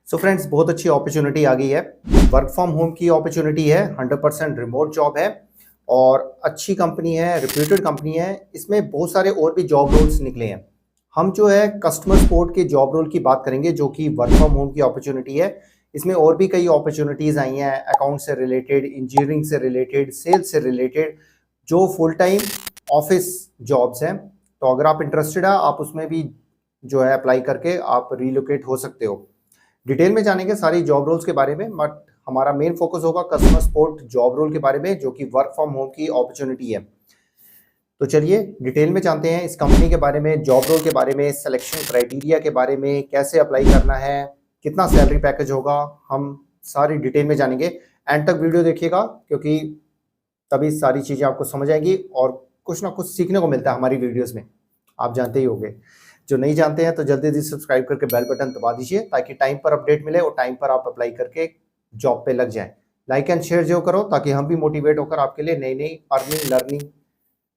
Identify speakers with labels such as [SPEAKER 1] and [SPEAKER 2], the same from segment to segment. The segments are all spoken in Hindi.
[SPEAKER 1] सो फ्रेंड्स, बहुत अच्छी अपॉर्चुनिटी आ गई है। वर्क फ्रॉम होम की अपॉर्चुनिटी है, 100% रिमोट जॉब है और अच्छी कंपनी है, रिप्यूटेड कंपनी है। इसमें बहुत सारे और भी जॉब रोल्स निकले हैं। हम जो है कस्टमर सपोर्ट के जॉब रोल की बात करेंगे, जो कि वर्क फ्रॉम होम की अपॉर्चुनिटी है। इसमें और भी कई अपॉर्चुनिटीज़ आई हैं, अकाउंट से रिलेटेड, इंजीनियरिंग से रिलेटेड, सेल्स से रिलेटेड, जो फुल टाइम ऑफिस जॉब्स हैं। तो अगर आप इंटरेस्टेड है, आप उसमें भी जो है अप्लाई करके आप रिलोकेट हो सकते हो। डिटेल में जानेंगे सारी जॉब रोल्स के बारे में, बट हमारा मेन फोकस होगा कस्टमर सपोर्ट जॉब रोल के बारे में, जो कि वर्क फ्रॉम होम की अपॉर्चुनिटी है। तो चलिए डिटेल में जानते हैं इस कंपनी के बारे में, जॉब रोल के बारे में, सिलेक्शन क्राइटेरिया के बारे में, कैसे अप्लाई करना है, कितना सैलरी पैकेज होगा, हम सारी डिटेल में जानेंगे। एंड तक वीडियो देखिएगा, क्योंकि तभी सारी चीज़ें आपको समझ आएंगी और कुछ ना कुछ सीखने को मिलता है हमारी वीडियोज़ में, आप जानते ही होंगे। जो नहीं जानते हैं तो जल्दी से सब्सक्राइब करके बेल बटन दबा दीजिए, ताकि टाइम पर अपडेट मिले और टाइम पर आप अप्लाई करके जॉब पे लग जाएं। लाइक एंड शेयर जो करो, ताकि हम भी मोटिवेट होकर आपके लिए नई नई अर्निंग लर्निंग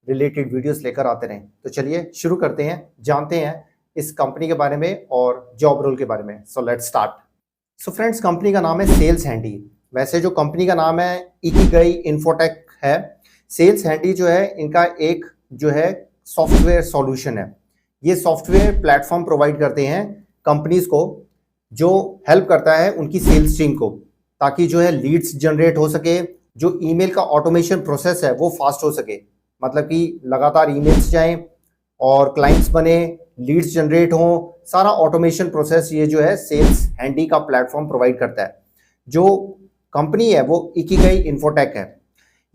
[SPEAKER 1] रिलेटेड वीडियोस लेकर आते रहें। तो चलिए शुरू करते हैं, जानते हैं इस कंपनी के बारे में और जॉब रोल के बारे में। So let's start. So friends, company का नाम है सेल्स हैंडी। वैसे जो कंपनी का नाम है इकिगाई इन्फोटेक है। सेल्स हैंडी जो है इनका एक जो है सॉफ्टवेयर सॉल्यूशन है। ये सॉफ्टवेयर प्लेटफॉर्म प्रोवाइड करते हैं कंपनीज को, जो हेल्प करता है उनकी सेल्स टीम को, ताकि जो है लीड्स जनरेट हो सके, जो ईमेल का ऑटोमेशन प्रोसेस है वो फास्ट हो सके। मतलब कि लगातार ईमेल्स जाएं और क्लाइंट्स बने, लीड्स जनरेट हों, सारा ऑटोमेशन प्रोसेस ये जो है सेल्स हैंडी का प्लेटफॉर्म प्रोवाइड करता है। जो कंपनी है वो इकिगाई इन्फोटेक है।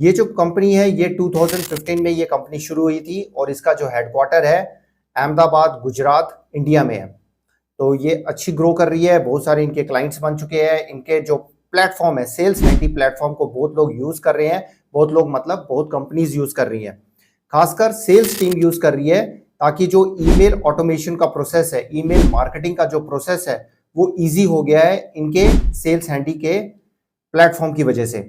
[SPEAKER 1] ये जो कंपनी है ये 2015 में ये कंपनी शुरू हुई थी और इसका जो हेडक्वार्टर है अहमदाबाद, गुजरात, इंडिया में है। तो ये अच्छी ग्रो कर रही है, बहुत सारे इनके क्लाइंट्स बन चुके हैं। इनके जो प्लेटफॉर्म है सेल्स हैंडी प्लेटफॉर्म को बहुत लोग यूज कर रहे हैं। बहुत लोग मतलब बहुत कंपनीज यूज कर रही हैं, खासकर सेल्स टीम यूज कर रही है, ताकि जो ईमेल ऑटोमेशन का प्रोसेस है, ईमेल मार्केटिंग का जो प्रोसेस है वो इजी हो गया है इनके सेल्स हैंडी के प्लेटफॉर्म की वजह से।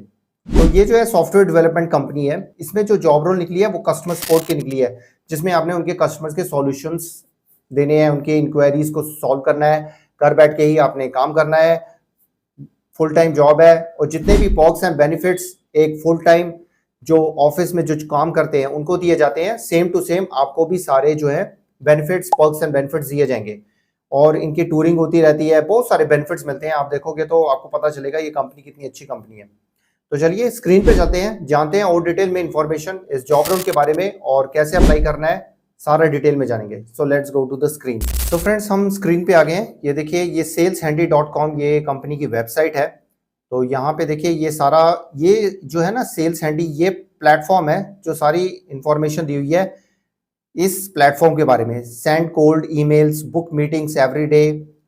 [SPEAKER 1] तो ये जो है सॉफ्टवेयर डेवलपमेंट कंपनी है। इसमें जो जॉब रोल निकली है वो कस्टमर सपोर्ट की निकली है, जिसमें आपने उनके कस्टमर्स के सॉल्यूशंस देने हैं, उनके इंक्वायरीज को सॉल्व करना है। घर बैठ के ही आपने काम करना है, फुल टाइम जॉब है। और जितने भी पर्क्स एंड बेनिफिट्स एक फुल टाइम जो ऑफिस में जो काम करते हैं उनको दिए जाते हैं, सेम टू सेम आपको भी सारे जो है बेनिफिट्स, पर्क्स एंड बेनिफिट्स दिए जाएंगे। और इनकी टूरिंग होती रहती है, बहुत सारे बेनिफिट्स मिलते हैं। आप देखोगे तो आपको पता चलेगा ये कंपनी कितनी अच्छी कंपनी है। तो चलिए स्क्रीन पे चलते हैं, जानते हैं और डिटेल में इंफॉर्मेशन इस जॉब रोल के बारे में और कैसे अप्लाई करना है, सारा डिटेल में जानेंगे। So let's go to the screen. तो फ्रेंड्स, हम स्क्रीन पे आ गए हैं। ये देखिए, ये saleshandy.com ये कंपनी की वेबसाइट है। तो यहाँ पे देखिए ये सारा, ये जो है ना सेल्स हैंडी, ये प्लेटफॉर्म है जो सारी इंफॉर्मेशन दी हुई है इस प्लेटफॉर्म के बारे में। Send cold emails, book meetings every day,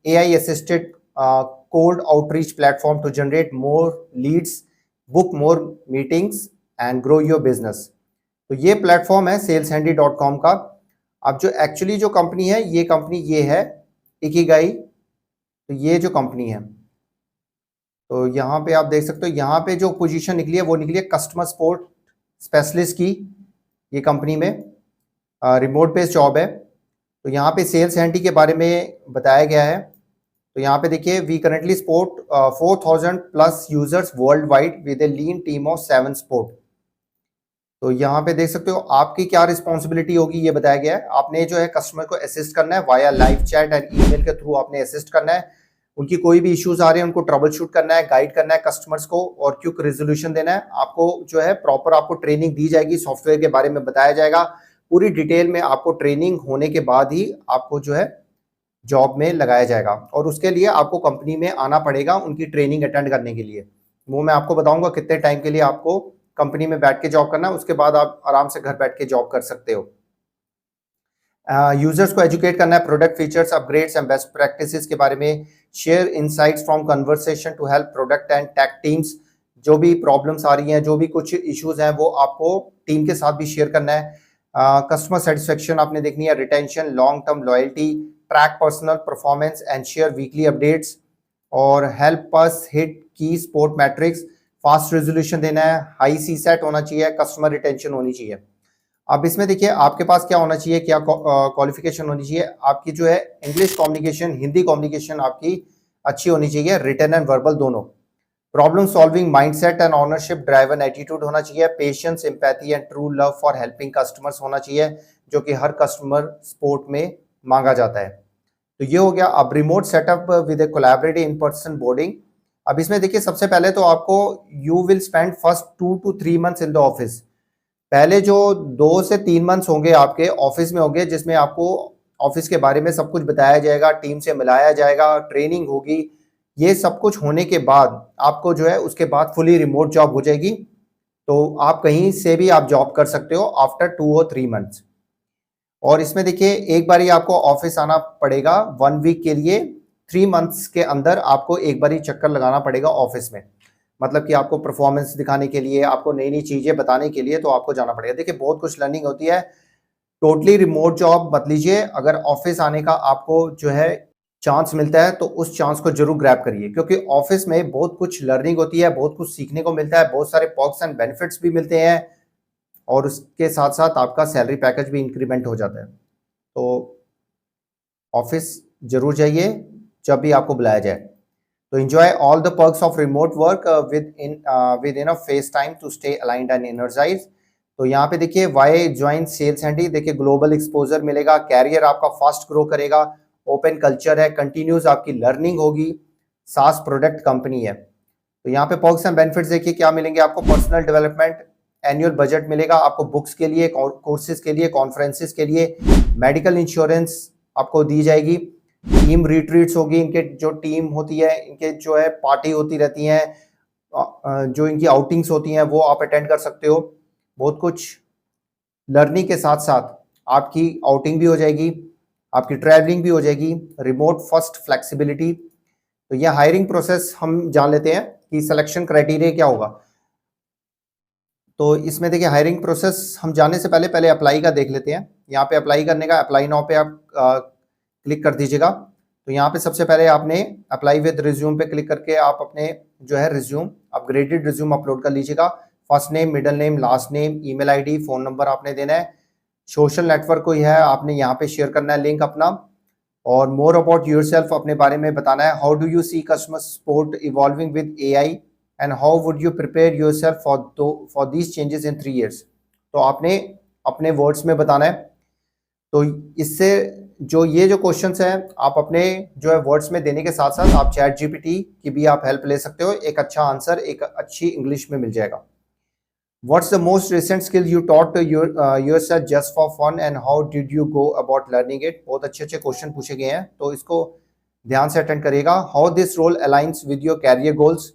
[SPEAKER 1] AI assisted cold outreach platform to generate more leads, book more meetings and grow your business. तो ये प्लेटफॉर्म है saleshandy.com का। अब जो एक्चुअली जो कंपनी है, ये कंपनी ये है इकिगाई। तो ये जो कंपनी है, तो यहाँ पे आप देख सकते हो, यहाँ पे जो पोजीशन निकली है वो निकली है कस्टमर सपोर्ट स्पेशलिस्ट की। ये कंपनी में रिमोट बेस्ड जॉब है। तो यहाँ पे सेल्स हैंडी के बारे में बताया गया है। तो यहाँ पे देखिए, we currently support 4000 plus users worldwide with a lean team of 7 support. तो यहाँ पे देख सकते हो आपकी क्या रिस्पॉन्सिबिलिटी होगी, ये बताया गया है। आपने जो है कस्टमर को असिस्ट करना है via live chat and email के थ्रू, आपने असिस्ट करना है। उनकी कोई भी इश्यूज आ रहे हैं उनको ट्रबल शूट करना है, गाइड करना है कस्टमर्स को और क्विक रेजोल्यूशन देना है। आपको जो है प्रॉपर आपको ट्रेनिंग दी जाएगी, सॉफ्टवेयर के बारे में बताया जाएगा पूरी डिटेल में। आपको ट्रेनिंग होने के बाद ही आपको जो है जॉब में लगाया जाएगा, और उसके लिए आपको कंपनी में आना पड़ेगा उनकी ट्रेनिंग अटेंड करने के लिए। वो मैं आपको बताऊंगा कितने टाइम के लिए आपको कंपनी में बैठ के जॉब करना है, उसके बाद आप आराम से घर बैठ के जॉब कर सकते हो। यूजर्स को एजुकेट करना है, product features, upgrades and best practices के बारे में। Share insights from conversation to help product and tech teams. जो भी प्रॉब्लम्स आ रही हैं, जो भी कुछ इश्यूज हैं, वो आपको टीम के साथ भी शेयर करना है। कस्टमर सेटिस्फेक्शन आपने देखनी है, retention, long term loyalty, track personal performance and share weekly updates, और हेल्प अस हिट की स्पोर्ट मैट्रिक्स। फास्ट रेजोल्यूशन देना है, हाई CSAT होना चाहिए, कस्टमर रिटेंशन होनी चाहिए। अब इसमें देखिए आपके पास क्या होना चाहिए, क्या क्वालिफिकेशन होनी चाहिए आपकी, जो है इंग्लिश कम्युनिकेशन, हिंदी कम्युनिकेशन आपकी अच्छी होनी चाहिए, रिटन एंड वर्बल दोनों। Problem solving mindset and ownership driven attitude होना चाहिए। Patience, empathy and true love for helping customers होना चाहिए, जो कि हर कस्टमर सपोर्ट में मांगा जाता है। तो ये हो गया। अब remote setup with A collaborative in person boarding. अब इसमें देखिए, सबसे पहले तो आपको you will spend first 2 to 3 months in the office. पहले जो 2 से 3 मंथ्स होंगे आपके ऑफिस में होंगे, जिसमें आपको ऑफिस के बारे में सब कुछ बताया जाएगा, टीम से मिलाया जाएगा, ट्रेनिंग होगी। ये सब कुछ होने के बाद आपको जो है उसके बाद फुली रिमोट जॉब हो जाएगी। तो आप कहीं से भी आप जॉब कर सकते हो आफ्टर 2 or 3 months। और इसमें देखिए, एक बार ही आपको ऑफिस आना पड़ेगा 1 week के लिए। 3 months के अंदर आपको एक बार ही चक्कर लगाना पड़ेगा ऑफिस में, मतलब कि आपको परफॉर्मेंस दिखाने के लिए, आपको नई नई चीजें बताने के लिए तो आपको जाना पड़ेगा। देखिए, बहुत कुछ लर्निंग होती है। टोटली रिमोट जॉब मत लीजिए। अगर ऑफिस आने का आपको जो है चांस मिलता है तो उस चांस को जरूर ग्रैब करिए, क्योंकि ऑफिस में बहुत कुछ लर्निंग होती है, बहुत कुछ सीखने को मिलता है, बहुत सारे पर्क्स एंड बेनिफिट्स भी मिलते हैं, और उसके साथ साथ आपका सैलरी पैकेज भी इंक्रीमेंट हो जाता है। तो ऑफिस जरूर जाइए जब भी आपको बुलाया जाए। तो enjoy all the perks of remote work with enough face time to stay aligned and energized। तो यहाँ पे देखिए, why join sales handy। देखिए, ग्लोबल एक्सपोजर मिलेगा, कैरियर आपका फास्ट ग्रो करेगा, ओपन कल्चर है, कंटिन्यूस आपकी लर्निंग होगी, सास प्रोडक्ट कंपनी है। तो यहाँ पे पर्क्स एंड बेनिफिट्स देखिए क्या मिलेंगे आपको। पर्सनल डेवलपमेंट, एनुअल बजट मिलेगा आपको, बुक्स के लिए, कोर्सेज के लिए, कॉन्फ्रेंसेस के लिए, मेडिकल इंश्योरेंस आपको दी जाएगी, टीम रिट्रीट्स होगी, इनके जो टीम होती है इनके जो है पार्टी होती रहती हैं, जो इनकी आउटिंग्स होती हैं वो आप अटेंड कर सकते हो। बहुत कुछ लर्निंग के साथ साथ आपकी आउटिंग भी हो जाएगी, आपकी ट्रैवलिंग भी हो जाएगी, रिमोट फर्स्ट फ्लेक्सिबिलिटी। तो ये हायरिंग प्रोसेस हम जान लेते हैं कि सिलेक्शन क्राइटेरिया क्या होगा। तो इसमें देखिए, हायरिंग प्रोसेस हम जानने से पहले पहले अप्लाई का देख लेते हैं। यहाँ पे अप्लाई करने का, अप्लाई नाउ पे आप क्लिक कर दीजिएगा। तो यहाँ पे सबसे पहले आपने अप्लाई विद रिज्यूम पे क्लिक करके आप अपने जो है रिज्यूम, अपग्रेडेड रिज्यूम अपलोड कर लीजिएगा। First name, middle name, last name, email ID, phone number आपने देना है। सोशल नेटवर्क कोई है आपने यहाँ पे शेयर करना है लिंक अपना। और मोर अबाउट योरसेल्फ, अपने बारे में बताना है। How do you see customer support evolving with AI and how would you prepare yourself for these changes in 3 years। तो आपने अपने वर्ड्स में बताना है। तो इससे जो क्वेश्चंस हैं आप अपने जो है वर्ड्स में देने के साथ साथ आप चैट जीपीटी की भी आप हेल्प ले सकते हो। एक अच्छा आंसर एक अच्छी इंग्लिश में मिल जाएगा। What's the most recent skill you taught yourself just for fun and how did you go about learning it. बहुत अच्छे अच्छे क्वेश्चन पूछे गए हैं, तो इसको ध्यान से अटेंड करिएगा। How this role aligns with your career goals.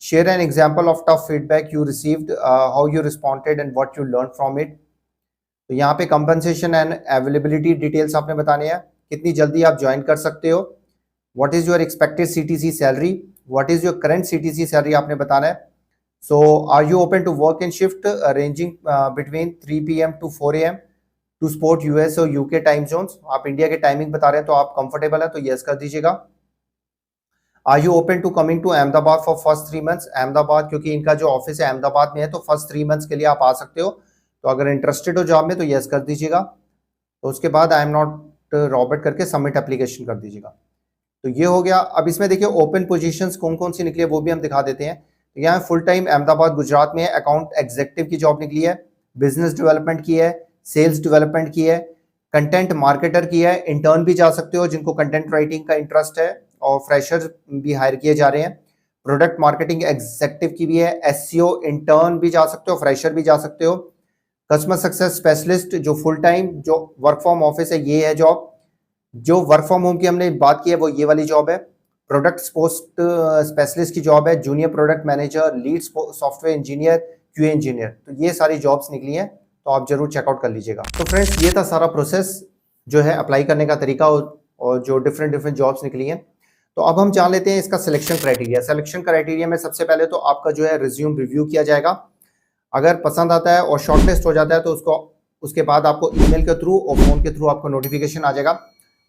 [SPEAKER 1] Share an example of tough feedback you received, how you responded and what you learn from it. तो यहाँ पे कंपनसेशन एंड अवेलेबिलिटी डिटेल्स आपने बताने हैं, कितनी जल्दी आप ज्वाइन कर सकते हो। What is your expected CTC salary, what is your current CTC salary आपने बताना है। So are you open to work in shift ranging between 3 PM to 4 AM to support US और यूके टाइम जोन्स। आप इंडिया के टाइमिंग बता रहे हैं तो आप कंफर्टेबल है तो यस कर दीजिएगा। Are you open to coming to Ahmedabad for first 3 months। Ahmedabad, क्योंकि इनका जो ऑफिस है अहमदाबाद में है, तो फर्स्ट 3 months के लिए आप आ सकते हो। तो अगर इंटरेस्टेड हो जॉब में तो यस कर दीजिएगा। तो उसके बाद आई एम नॉट रॉबर्ट करके सबमिट एप्लीकेशन कर दीजिएगा। तो ये हो गया। अब इसमें देखिए ओपन पोजीशंस कौन कौन सी निकली है वो भी हम दिखा देते हैं। तो यहाँ फुल टाइम अहमदाबाद गुजरात में है, अकाउंट एग्जीक्यूटिव की जॉब निकली है, बिजनेस डेवलपमेंट की है, सेल्स डेवलपमेंट की है, कंटेंट मार्केटर की है। इंटर्न भी जा सकते हो जिनको कंटेंट राइटिंग का इंटरेस्ट है, और फ्रेशर्स भी हायर किए जा रहे हैं। प्रोडक्ट मार्केटिंग एग्जीक्यूटिव की भी है, एसईओ इंटर्न भी जा सकते हो, फ्रेशर भी जा सकते हो। कस्टमर सक्सेस स्पेशलिस्ट जो फुल टाइम जो वर्क फ्रॉम ऑफिस है ये है जॉब। जो वर्क फ्रॉम होम की हमने बात की है वो ये वाली जॉब है। प्रोडक्ट पोस्ट स्पेशलिस्ट की जॉब है, junior product manager, lead software engineer, QA engineer. तो ये सारी जॉब्स निकली हैं, तो आप जरूर चेकआउट कर लीजिएगा। तो फ्रेंड्स, ये था सारा प्रोसेस जो है अप्लाई करने का तरीका, और जो डिफरेंट जॉब्स निकली हैं। तो अब हम जान लेते हैं इसका सिलेक्शन क्राइटेरिया। सिलेक्शन क्राइटेरिया में सबसे पहले तो आपका जो है रिज्यूम रिव्यू किया जाएगा। अगर पसंद आता है और शॉर्टलिस्ट हो जाता है तो उसके बाद आपको ईमेल के थ्रू और फोन के थ्रू आपको नोटिफिकेशन आ जाएगा।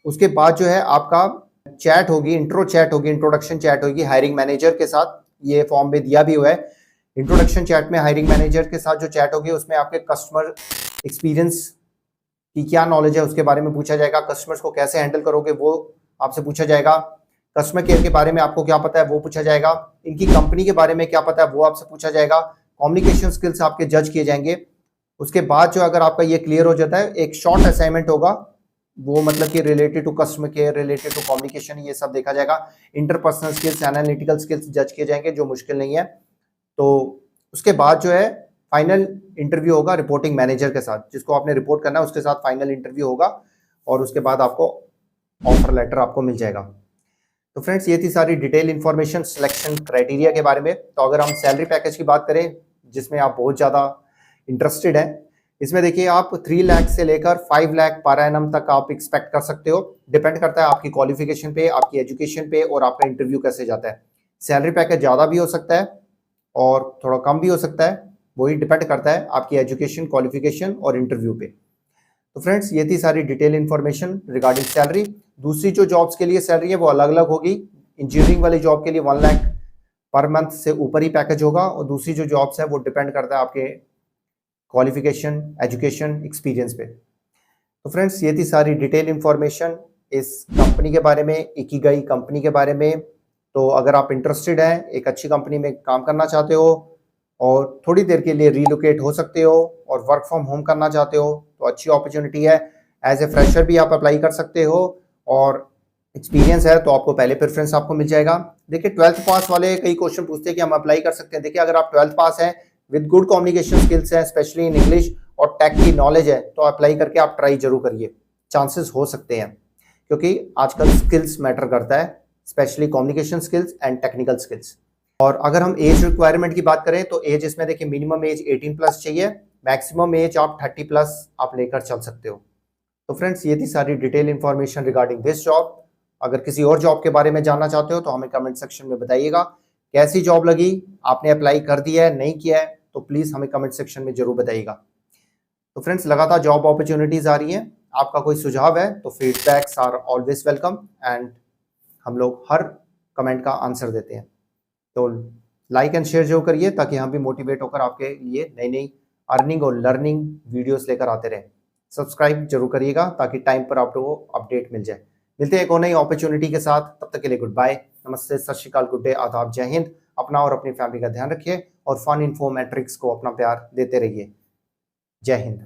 [SPEAKER 1] उसके बाद जो है आपका चैट होगी, इंट्रो चैट होगी, इंट्रोडक्शन चैट होगी हायरिंग मैनेजर के साथ। ये फॉर्म में दिया भी हुआ है। इंट्रोडक्शन चैट में हायरिंग मैनेजर के साथ जो चैट होगी उसमें आपके कस्टमर एक्सपीरियंस की क्या नॉलेज है उसके बारे में पूछा जाएगा। कस्टमर्स को कैसे हैंडल करोगे वो आपसे पूछा जाएगा। कस्टमर केयर के बारे में आपको क्या पता है वो पूछा जाएगा, इनकी कंपनी के बारे में क्या पता है वो आपसे पूछा जाएगा, कम्युनिकेशन स्किल्स आपके जज किए जाएंगे। उसके बाद जो अगर आपका ये क्लियर हो जाता है, एक शॉर्ट असाइनमेंट होगा, वो मतलब कि related to customer care, related to communication, ये सब देखा जाएगा। इंटरपर्सनल स्किल्स, एनालिटिकल स्किल्स जज किए जाएंगे, जो मुश्किल नहीं है। तो उसके बाद जो है फाइनल इंटरव्यू होगा रिपोर्टिंग मैनेजर के साथ, जिसको आपने रिपोर्ट करना है उसके साथ फाइनल इंटरव्यू होगा, और उसके बाद आपको ऑफर लेटर आपको मिल जाएगा। तो फ्रेंड्स, ये थी सारी डिटेल इंफॉर्मेशन सिलेक्शन क्राइटेरिया के बारे में। तो अगर हम सैलरी पैकेज की बात करें, जिसमें आप बहुत ज़्यादा इंटरेस्टेड हैं, इसमें देखिए आप 3 लाख से लेकर 5 लाख पर एनम तक आप एक्सपेक्ट कर सकते हो। डिपेंड करता है आपकी क्वालिफिकेशन पे, आपकी एजुकेशन पे, और आपका इंटरव्यू कैसे जाता है। सैलरी पैकेज ज़्यादा भी हो सकता है और थोड़ा कम भी हो सकता है, वही डिपेंड करता है आपकी एजुकेशन, क्वालिफिकेशन और इंटरव्यू पे। तो फ्रेंड्स, ये थी सारी डिटेल इन्फॉर्मेशन रिगार्डिंग सैलरी। दूसरी जो जॉब्स के लिए सैलरी है वो अलग अलग होगी। इंजीनियरिंग वाली जॉब के लिए 1 लाख पर मंथ से ऊपर ही पैकेज होगा, और दूसरी जो जॉब्स है वो डिपेंड करता है आपके क्वालिफिकेशन, एजुकेशन, एक्सपीरियंस पे। तो फ्रेंड्स, ये थी सारी डिटेल इन्फॉर्मेशन इस कंपनी के बारे में, इकिगाई कंपनी के बारे में। तो अगर आप इंटरेस्टेड हैं, एक अच्छी कंपनी में काम करना चाहते हो और थोड़ी देर के लिए रीलोकेट हो सकते हो और वर्क फ्रॉम होम करना चाहते हो, तो अच्छी अपॉर्चुनिटी है। एज ए फ्रेशर भी आप अप्लाई कर सकते हो, और एक्सपीरियंस है तो आपको पहले प्रेफरेंस आपको मिल जाएगा। देखिए, 12th पास वाले कई क्वेश्चन पूछते हैं कि हम अप्लाई कर सकते हैं। देखिए, अगर आप 12th पास हैं विद गुड कम्युनिकेशन स्किल्स है, स्पेशली इन इंग्लिश, और टेक की नॉलेज है, तो अप्लाई करके आप ट्राई जरूर करिए, चांसेस हो सकते हैं, क्योंकि आजकल स्किल्स मैटर करता है, specially communication skills and technical skills. और अगर हम एज रिक्वायरमेंट की बात करें, तो एज इसमें देखिए मिनिमम एज 18 प्लस चाहिए, मैक्सिमम एज आप 30 प्लस आप लेकर चल सकते हो। तो फ्रेंड्स, ये थी सारी detail information regarding this job. अगर किसी और जॉब के बारे में जानना चाहते हो तो हमें कमेंट सेक्शन में बताइएगा। कैसी जॉब लगी, आपने अप्लाई कर दिया है, नहीं किया है, तो प्लीज़ हमें कमेंट सेक्शन में जरूर बताइएगा। तो फ्रेंड्स, लगातार जॉब अपॉर्चुनिटीज़ आ रही हैं, आपका कोई सुझाव है तो feedbacks are always welcome, and हम लोग हर कमेंट का आंसर देते हैं। तो लाइक एंड शेयर जरूर करिए, ताकि हम भी मोटिवेट होकर आपके लिए नई नई अर्निंग और लर्निंग वीडियोस लेकर आते रहें। सब्सक्राइब जरूर करिएगा, ताकि टाइम पर आप लोगों को अपडेट मिल जाए। मिलते हैं एक और नई अपॉर्चुनिटी के साथ, तब तक के लिए गुड बाय, नमस्ते, सत श्री अकाल, गुड डे, आदाब, जय हिंद। अपना और अपनी फैमिली का ध्यान रखिए, और फन इन्फो मैट्रिक्स को अपना प्यार देते रहिए। जय हिंद।